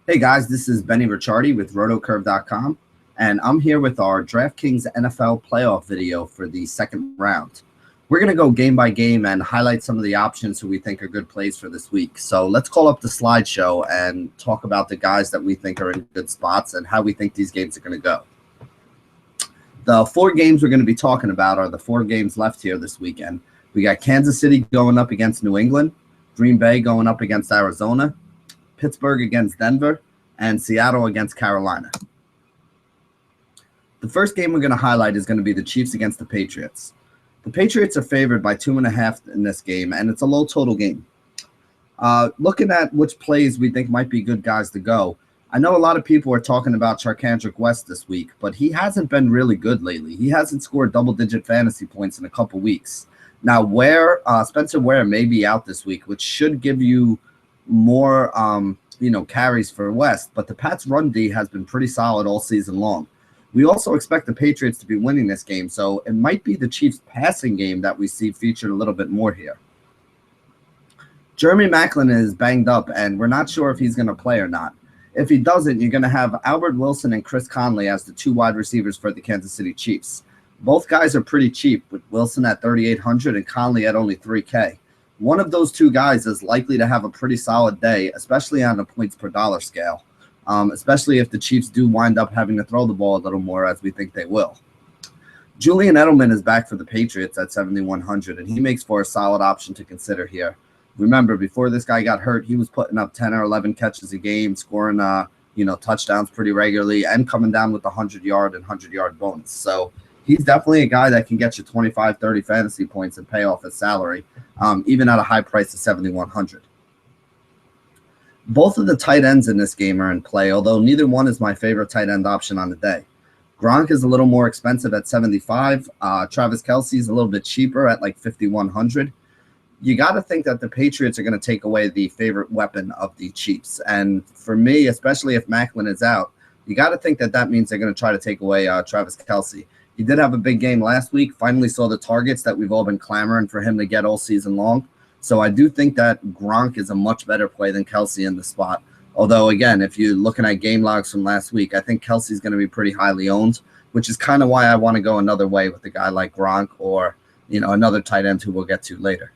Hey guys, this is Benny Ricciardi with rotocurve.com, and I'm here with our DraftKings NFL playoff video for the second round. We're going to go game by game and highlight some of the options who we think are good plays for this week. So let's call up the slideshow and talk about the guys that we think are in good spots and how we think these games are going to go. The four games we're going to be talking about are the four games left here this weekend. We got Kansas City going up against New England, Green Bay going up against Arizona, Pittsburgh against Denver, and Seattle against Carolina. The first game we're going to highlight is going to be the Chiefs against the Patriots. The Patriots are favored by 2.5 in this game, and it's a low total game. Looking at which plays we think might be good guys to go, I know a lot of people are talking about Charcandrick West this week, but he hasn't been really good lately. He hasn't scored double-digit fantasy points in a couple weeks. Now, Spencer Ware may be out this week, which should give you more carries for West, but the Pats' run D has been pretty solid all season long. We also expect the Patriots to be winning this game, so it might be the Chiefs' passing game that we see featured a little bit more here. Jeremy Maclin is banged up, and we're not sure if he's going to play or not. If he doesn't, you're going to have Albert Wilson and Chris Conley as the two wide receivers for the Kansas City Chiefs. Both guys are pretty cheap, with Wilson at $3,800 and Conley at only $3K. One of those two guys is likely to have a pretty solid day, especially on the points per dollar scale, especially if the Chiefs do wind up having to throw the ball a little more, as we think they will. Julian Edelman is back for the Patriots at $7,100, and he makes for a solid option to consider here. Remember, before this guy got hurt, he was putting up 10 or 11 catches a game, scoring touchdowns pretty regularly, and coming down with a 100-yard and 100-yard bonus. So he's definitely a guy that can get you 25, 30 fantasy points and pay off his salary, even at a high price of $7,100. Both of the tight ends in this game are in play, although neither one is my favorite tight end option on the day. Gronk is a little more expensive at $75. Travis Kelce is a little bit cheaper at like $5,100. You got to think that the Patriots are going to take away the favorite weapon of the Chiefs. And for me, especially if Maclin is out, you got to think that that means they're going to try to take away Travis Kelce. He did have a big game last week, finally saw the targets that we've all been clamoring for him to get all season long. So I do think that Gronk is a much better play than Kelce in the spot. Although, again, if you're looking at game logs from last week, I think Kelce's going to be pretty highly owned, which is kind of why I want to go another way with a guy like Gronk or, another tight end who we'll get to later.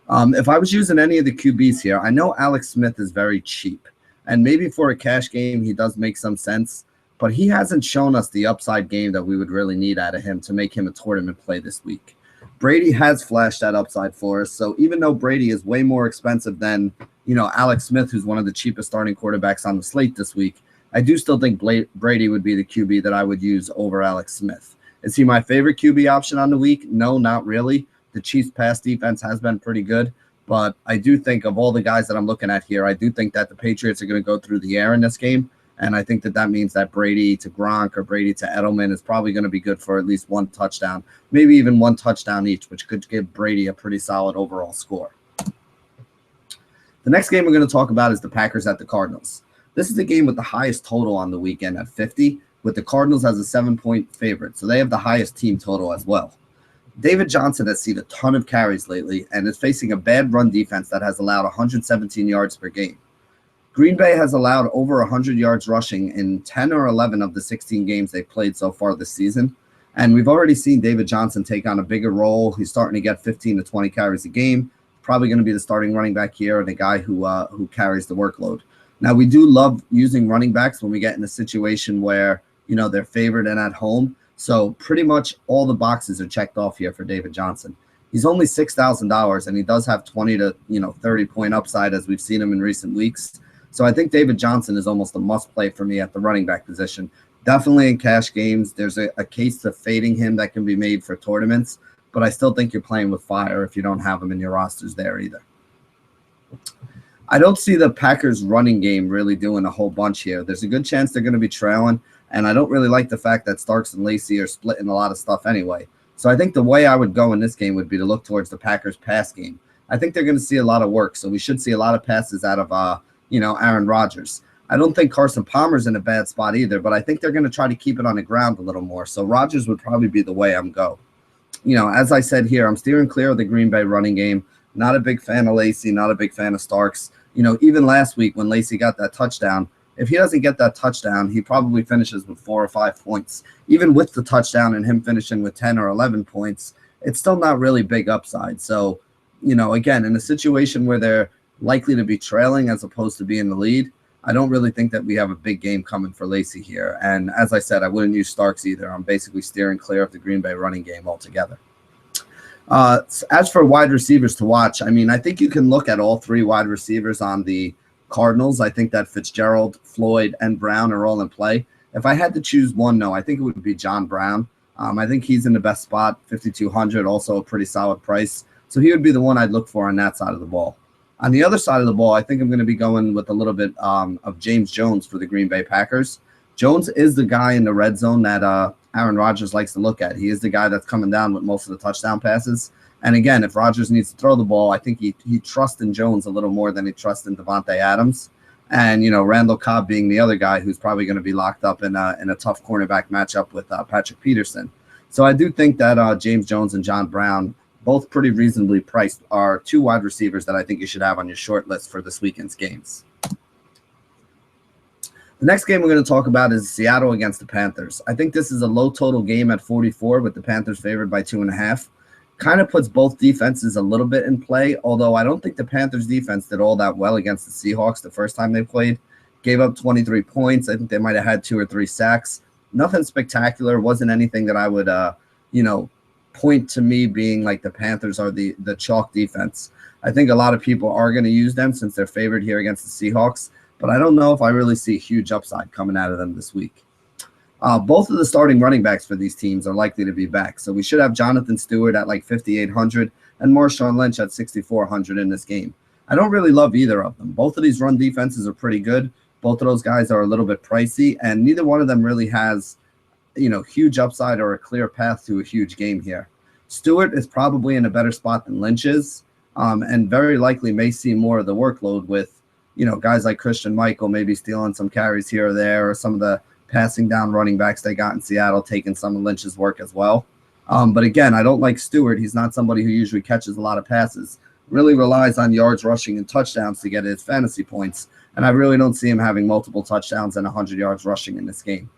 If I was using any of the QBs here, I know Alex Smith is very cheap. And maybe for a cash game, he does make some sense. But he hasn't shown us the upside game that we would really need out of him to make him a tournament play this week. Brady has flashed that upside for us. So even though Brady is way more expensive than, Alex Smith, who's one of the cheapest starting quarterbacks on the slate this week, I do still think Brady would be the QB that I would use over Alex Smith. Is he my favorite QB option on the week? No, not really. The Chiefs' pass defense has been pretty good. But I do think of all the guys that I'm looking at here, I do think that the Patriots are going to go through the air in this game. And I think that means that Brady to Gronk or Brady to Edelman is probably going to be good for at least one touchdown, maybe even one touchdown each, which could give Brady a pretty solid overall score. The next game we're going to talk about is the Packers at the Cardinals. This is the game with the highest total on the weekend at 50, with the Cardinals as a 7-point favorite. So they have the highest team total as well. David Johnson has seen a ton of carries lately and is facing a bad run defense that has allowed 117 yards per game. Green Bay has allowed over 100 yards rushing in 10 or 11 of the 16 games they've played so far this season. And we've already seen David Johnson take on a bigger role. He's starting to get 15 to 20 carries a game. Probably going to be the starting running back here and a guy who carries the workload. Now, we do love using running backs when we get in a situation where, they're favored and at home. So pretty much all the boxes are checked off here for David Johnson. He's only $6,000, and he does have 20 to 30-point upside as we've seen him in recent weeks. So I think David Johnson is almost a must-play for me at the running back position. Definitely in cash games, there's a case to fading him that can be made for tournaments, but I still think you're playing with fire if you don't have him in your rosters there either. I don't see the Packers running game really doing a whole bunch here. There's a good chance they're going to be trailing, and I don't really like the fact that Starks and Lacy are splitting a lot of stuff anyway. So I think the way I would go in this game would be to look towards the Packers pass game. I think they're going to see a lot of work, so we should see a lot of passes out of Aaron Rodgers. I don't think Carson Palmer's in a bad spot either, but I think they're going to try to keep it on the ground a little more. So Rodgers would probably be the way I'm go. As I said here, I'm steering clear of the Green Bay running game. Not a big fan of Lacy, not a big fan of Starks. Even last week when Lacy got that touchdown, if he doesn't get that touchdown, he probably finishes with 4 or 5 points. Even with the touchdown and him finishing with 10 or 11 points, it's still not really big upside. So, again, in a situation where they're likely to be trailing as opposed to being the lead, I don't really think that we have a big game coming for Lacy here. And as I said, I wouldn't use Starks either. I'm basically steering clear of the Green Bay running game altogether. As for wide receivers to watch, I think you can look at all 3 wide receivers on the Cardinals. I think that Fitzgerald, Floyd, and Brown are all in play. If I had to choose one, I think it would be John Brown. I think he's in the best spot, 5,200, also a pretty solid price. So he would be the one I'd look for on that side of the ball. On the other side of the ball, I think I'm going to be going with a little bit of James Jones for the Green Bay Packers. Jones is the guy in the red zone that Aaron Rodgers likes to look at. He is the guy that's coming down with most of the touchdown passes. And again, if Rodgers needs to throw the ball, I think he trusts in Jones a little more than he trusts in Devontae Adams. And, Randall Cobb being the other guy who's probably going to be locked up in a tough cornerback matchup with Patrick Peterson. So I do think that James Jones and John Brown, both pretty reasonably priced, are 2 wide receivers that I think you should have on your short list for this weekend's games. The next game we're going to talk about is Seattle against the Panthers. I think this is a low total game at 44 with the Panthers favored by 2.5. Kind of puts both defenses a little bit in play, although I don't think the Panthers defense did all that well against the Seahawks the first time they played. Gave up 23 points. I think they might have had 2 or 3 sacks. Nothing spectacular. Wasn't anything that I would, point to me being like the Panthers are the chalk defense. I think a lot of people are going to use them since they're favored here against the Seahawks, but I don't know if I really see huge upside coming out of them this week. Both of the starting running backs for these teams are likely to be back, so we should have Jonathan Stewart at like 5,800 and Marshawn Lynch at 6,400 in this game. I don't really love either of them. Both of these run defenses are pretty good. Both of those guys are a little bit pricey, and neither one of them really has huge upside or a clear path to a huge game here. Stewart is probably in a better spot than Lynch is, and very likely may see more of the workload with, guys like Christian Michael maybe stealing some carries here or there, or some of the passing down running backs they got in Seattle taking some of Lynch's work as well. But again, I don't like Stewart. He's not somebody who usually catches a lot of passes. Really relies on yards rushing and touchdowns to get his fantasy points, and I really don't see him having multiple touchdowns and 100 yards rushing in this game.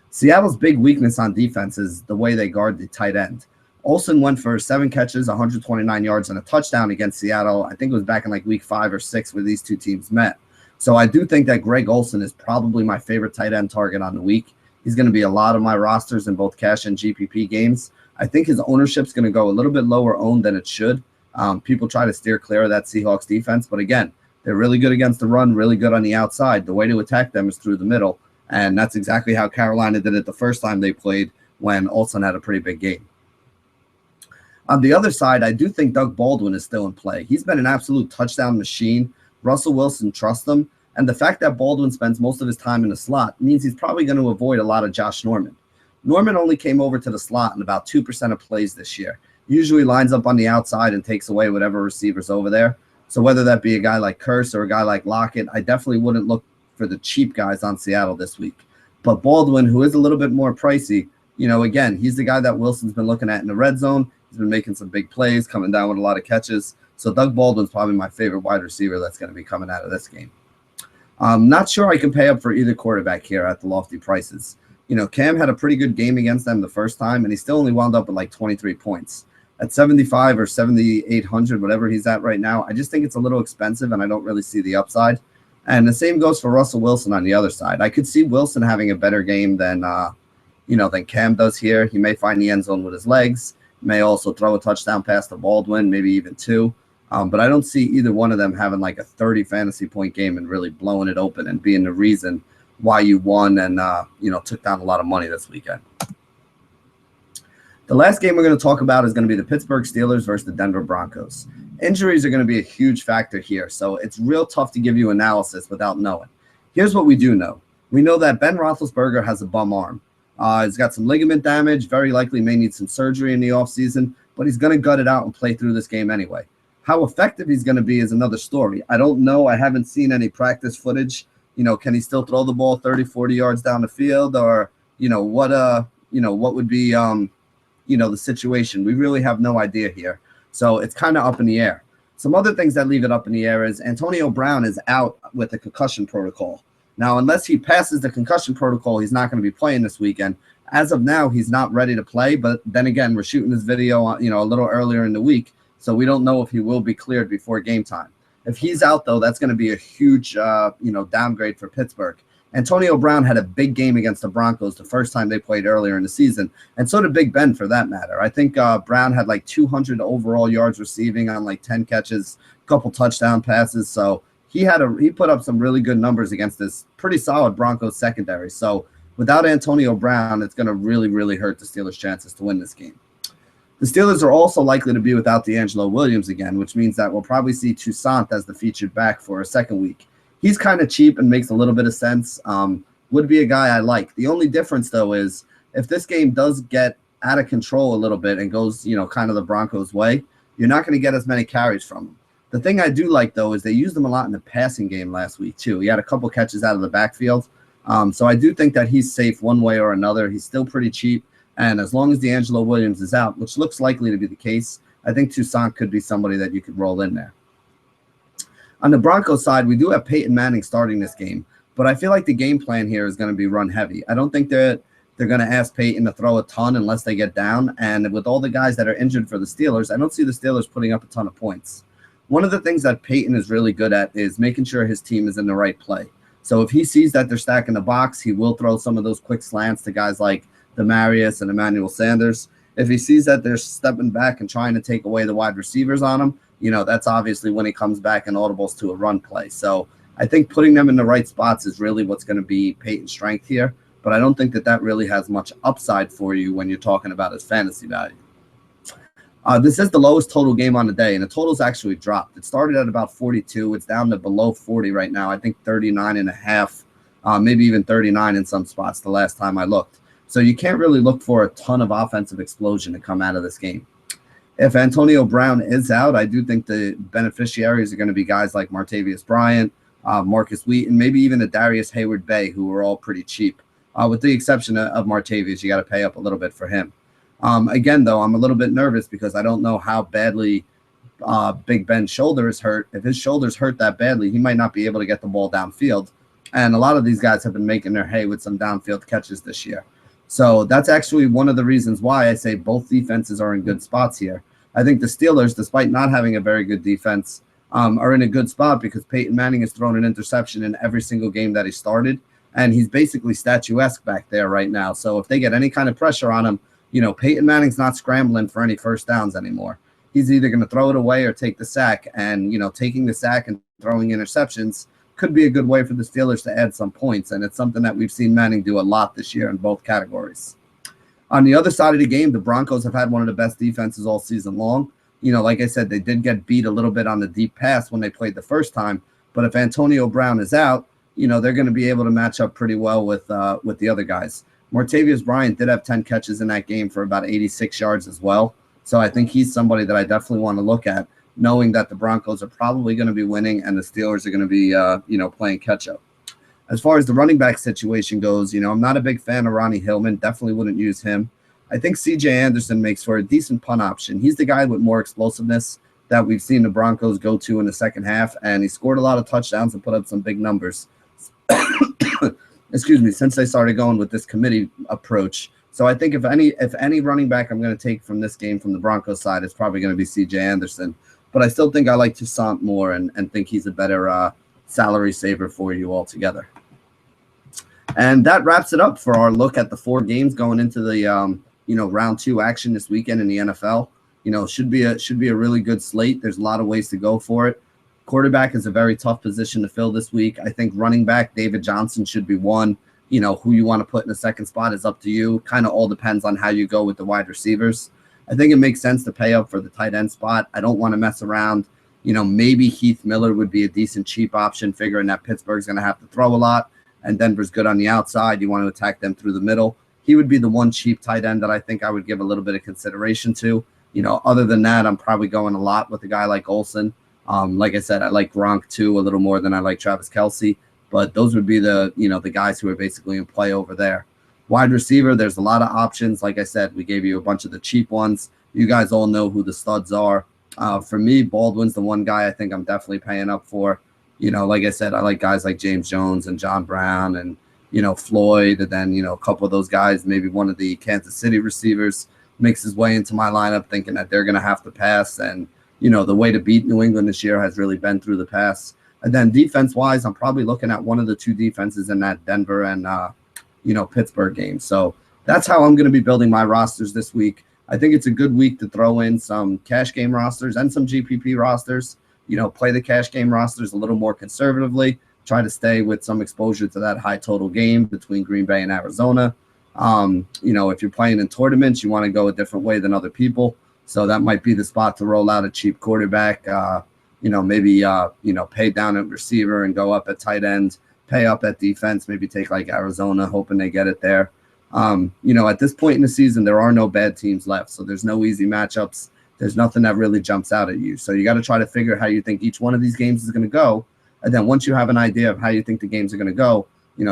Seattle's big weakness on defense is the way they guard the tight end. Olsen went for 7 catches, 129 yards, and a touchdown against Seattle. I think it was back in like week 5 or 6 where these two teams met. So I do think that Greg Olsen is probably my favorite tight end target on the week. He's going to be a lot of my rosters in both cash and GPP games. I think his ownership's going to go a little bit lower owned than it should. People try to steer clear of that Seahawks defense, but again, they're really good against the run, really good on the outside. The way to attack them is through the middle, and that's exactly how Carolina did it the first time they played when Olsen had a pretty big game. On the other side, I do think Doug Baldwin is still in play. He's been an absolute touchdown machine. Russell Wilson trusts him, and the fact that Baldwin spends most of his time in the slot means he's probably going to avoid a lot of Josh Norman. Norman only came over to the slot in about 2% of plays this year. Usually lines up on the outside and takes away whatever receiver's over there. So whether that be a guy like Curse or a guy like Lockett, I definitely wouldn't look for the cheap guys on Seattle this week. But Baldwin, who is a little bit more pricey, again, he's the guy that Wilson's been looking at in the red zone. He's been making some big plays, coming down with a lot of catches. So Doug Baldwin's probably my favorite wide receiver that's going to be coming out of this game. I'm not sure I can pay up for either quarterback here at the lofty prices. Cam had a pretty good game against them the first time, and he still only wound up with like 23 points. At 75 or 7,800, whatever he's at right now, I just think it's a little expensive, and I don't really see the upside. And the same goes for Russell Wilson on the other side. I could see Wilson having a better game than Cam does here. He may find the end zone with his legs. He may also throw a touchdown pass to Baldwin, maybe even 2. But I don't see either one of them having like a 30 fantasy point game and really blowing it open and being the reason why you won and took down a lot of money this weekend. The last game we're going to talk about is going to be the Pittsburgh Steelers versus the Denver Broncos. Injuries are going to be a huge factor here, so it's real tough to give you analysis without knowing. Here's what we do know. We know that Ben Roethlisberger has a bum arm. He's got some ligament damage, very likely may need some surgery in the offseason, but he's going to gut it out and play through this game anyway. How effective he's going to be is another story. I don't know. I haven't seen any practice footage. Can he still throw the ball 30, 40 yards down the field, or, what would be the situation? We really have no idea here. So it's kind of up in the air. Some other things that leave it up in the air is Antonio Brown is out with the concussion protocol. Now, unless he passes the concussion protocol, he's not going to be playing this weekend. As of now, he's not ready to play. But then again, we're shooting this video, a little earlier in the week, so we don't know if he will be cleared before game time. If he's out, though, that's going to be a huge, downgrade for Pittsburgh. Antonio Brown had a big game against the Broncos the first time they played earlier in the season, and so did Big Ben for that matter. I think Brown had like 200 overall yards receiving on like 10 catches, a couple touchdown passes. So he put up some really good numbers against this pretty solid Broncos secondary. So without Antonio Brown, it's going to really, really hurt the Steelers' chances to win this game. The Steelers are also likely to be without D'Angelo Williams again, which means that we'll probably see Toussaint as the featured back for a second week. He's kind of cheap and makes a little bit of sense. Would be a guy I like. The only difference, though, is if this game does get out of control a little bit and goes, kind of the Broncos' way, you're not going to get as many carries from him. The thing I do like, though, is they used him a lot in the passing game last week, too. He had a couple catches out of the backfield. So I do think that he's safe one way or another. He's still pretty cheap. And as long as D'Angelo Williams is out, which looks likely to be the case, I think Toussaint could be somebody that you could roll in there. On the Broncos side, we do have Peyton Manning starting this game, but I feel like the game plan here is going to be run heavy. I don't think they're going to ask Peyton to throw a ton unless they get down, and with all the guys that are injured for the Steelers, I don't see the Steelers putting up a ton of points. One of the things that Peyton is really good at is making sure his team is in the right play. So if he sees that they're stacking the box, he will throw some of those quick slants to guys like Demarius and Emmanuel Sanders. If he sees that they're stepping back and trying to take away the wide receivers on him, that's obviously when he comes back and audibles to a run play. So I think putting them in the right spots is really what's going to be Peyton's strength here. But I don't think that really has much upside for you when you're talking about his fantasy value. This is the lowest total game on the day, and the total's actually dropped. It started at about 42. It's down to below 40 right now. I think 39.5, maybe even 39 in some spots the last time I looked. So you can't really look for a ton of offensive explosion to come out of this game. If Antonio Brown is out, I do think the beneficiaries are going to be guys like Martavius Bryant, Marcus Wheaton, maybe even a Darius Hayward-Bay, who are all pretty cheap. With the exception of Martavius, you got to pay up a little bit for him. Again, though, I'm a little bit nervous because I don't know how badly Big Ben's shoulder is hurt. If his shoulder's hurt that badly, he might not be able to get the ball downfield. And a lot of these guys have been making their hay with some downfield catches this year. So that's actually one of the reasons why I say both defenses are in good spots here. I think the Steelers, despite not having a very good defense, are in a good spot because Peyton Manning has thrown an interception in every single game that he started, and he's basically statuesque back there right now. So if they get any kind of pressure on him, Peyton Manning's not scrambling for any first downs anymore. He's either going to throw it away or take the sack, and, taking the sack and throwing interceptions could be a good way for the Steelers to add some points, and it's something that we've seen Manning do a lot this year in both categories. On the other side of the game, the Broncos have had one of the best defenses all season long. Like I said, they did get beat a little bit on the deep pass when they played the first time, but if Antonio Brown is out, they're going to be able to match up pretty well with the other guys. Martavius Bryant did have 10 catches in that game for about 86 yards as well, so I think he's somebody that I definitely want to look at, knowing that the Broncos are probably going to be winning and the Steelers are going to be, playing catch-up. As far as the running back situation goes, I'm not a big fan of Ronnie Hillman. Definitely wouldn't use him. I think C.J. Anderson makes for a decent punt option. He's the guy with more explosiveness that we've seen the Broncos go to in the second half, and he scored a lot of touchdowns and put up some big numbers. Excuse me, since they started going with this committee approach. So I think if any running back I'm going to take from this game from the Broncos side, it's probably going to be C.J. Anderson. But I still think I like Toussaint more and think he's a better salary saver for you altogether. And that wraps it up for our look at the 4 games going into the round 2 action this weekend in the NFL. Should be a really good slate. There's a lot of ways to go for it. Quarterback is a very tough position to fill this week. I think running back David Johnson should be one. Who you want to put in the second spot is up to you. Kind of all depends on how you go with the wide receivers. I think it makes sense to pay up for the tight end spot. I don't want to mess around. Maybe Heath Miller would be a decent cheap option, figuring that Pittsburgh's going to have to throw a lot and Denver's good on the outside. You want to attack them through the middle. He would be the one cheap tight end that I think I would give a little bit of consideration to. Other than that, I'm probably going a lot with a guy like Olsen. Like I said, I like Gronk too a little more than I like Travis Kelce, but those would be the guys who are basically in play over there. Wide receiver, there's a lot of options. Like I said, we gave you a bunch of the cheap ones. You guys all know who the studs are. For me, Baldwin's the one guy I think I'm definitely paying up for. Like I said, I like guys like James Jones and John Brown and, Floyd. And then, a couple of those guys, maybe one of the Kansas City receivers makes his way into my lineup thinking that they're going to have to pass. And, the way to beat New England this year has really been through the pass. And then defense-wise, I'm probably looking at one of the two defenses in that Denver and, Pittsburgh game. So that's how I'm going to be building my rosters this week. I think it's a good week to throw in some cash game rosters and some GPP rosters. Play the cash game rosters a little more conservatively. Try to stay with some exposure to that high total game between Green Bay and Arizona. If you're playing in tournaments, you want to go a different way than other people. So that might be the spot to roll out a cheap quarterback. Maybe pay down at receiver and go up at tight end, pay up at defense, maybe take like Arizona, hoping they get it there. At this point in the season, there are no bad teams left. So there's no easy matchups. There's nothing that really jumps out at you. So you got to try to figure how you think each one of these games is going to go. And then once you have an idea of how you think the games are going to go,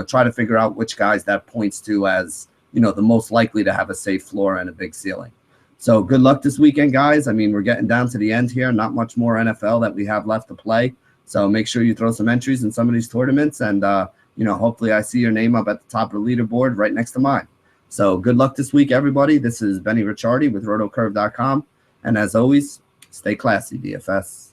try to figure out which guys that points to as, the most likely to have a safe floor and a big ceiling. So good luck this weekend, guys. I mean, we're getting down to the end here. Not much more NFL that we have left to play. So make sure you throw some entries in some of these tournaments. And, hopefully I see your name up at the top of the leaderboard right next to mine. So good luck this week, everybody. This is Benny Ricciardi with rotocurve.com. And as always, stay classy, DFS.